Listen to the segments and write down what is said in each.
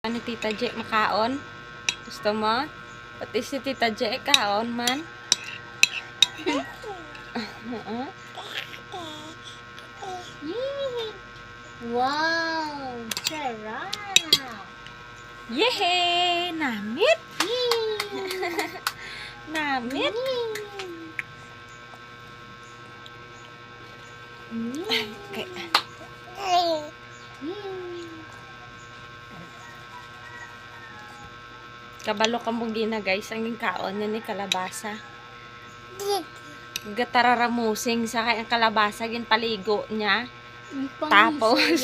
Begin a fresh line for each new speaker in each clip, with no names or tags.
Ni Tita J makaon? Gusto mo? Pati si Tita J kaon man.
Wow! Sarap!
Yehey! Namit! Namit! Okay. Kabalo ka mong gina guys, ang kaon niya ni kalabasa. Gatararamusing sa kayang kalabasa, ginpaligo niya. Tapos,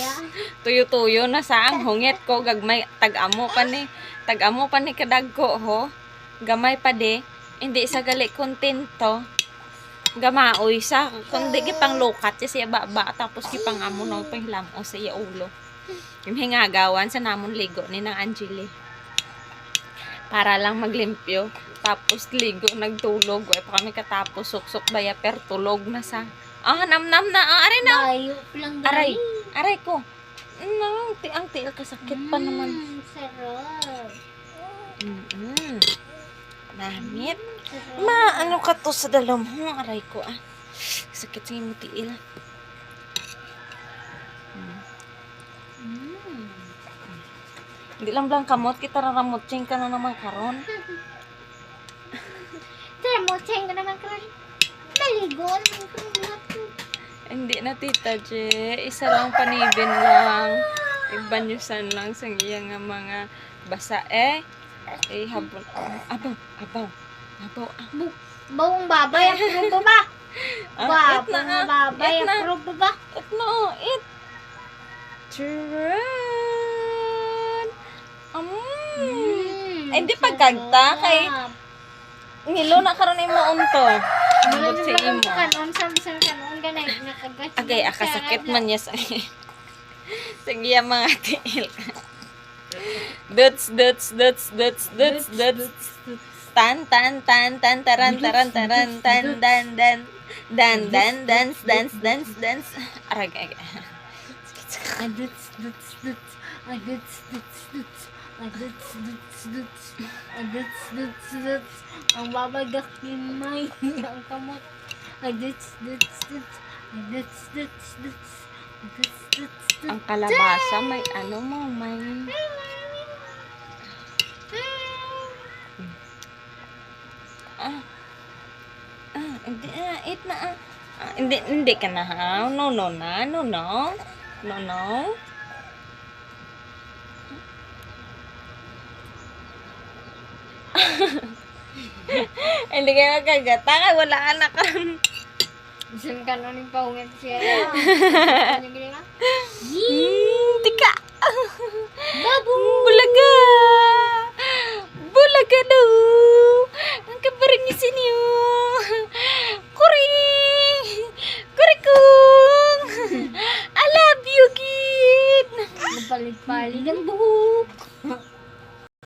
tuyo-tuyo na sa ang hungit ko, gagmay, tag-amo pa ni kadagko ho. Gamay pa di, hindi sa gali kontento. Gamaoy sa, kundi gipang lukat siya baba, tapos gipang amo no, panghilamo sa iya ulo. Yung hingagawan sa namon ligo ni ng Angeli. Para lang maglimpyo. Tapos ligo, nagtulog. Wala pa kami katapos. Suksok baya, per tulog na sa... namnam na. Aray na. Aray. Aray ko. Ang tiil kasakit pa naman.
Sarap.
Namit. Ano ka to sa dalam mo? Aray ko sakit sa imo tiil. Hindi lang kamot, kita raramutsing ka na naman karon.
Raramutsing ka naman karon. Naligon.
Hindi na Tita J. Isa lang panibin lang. Ibanyusan lang sa iya nga mga basa habon. Abaw.
Bawang babay ang prubo ba? Bawang babay ang prubo ba?
It. Hindi pagkagta kay ngilo na karon imo unto. Ambot sa imo.
Kanon sa kanon ganay nakagat.
Agay akasakit man niya sa sige mga tiil. Duts. Tan taran dance. Aragay.
Ang babagak ni May ang kamot.
Ang kalabasa may may hindi ka na ha. No. Hindi kayo magkagata kay wala anak ka.
Bisan kanon yung pahungit siya. Ano gini nga?
Tika.
Babu!
Bulaga do. Ang kabaringisin niyo. Kurikung. I love you, kid.
Napalit-palit ang buhok.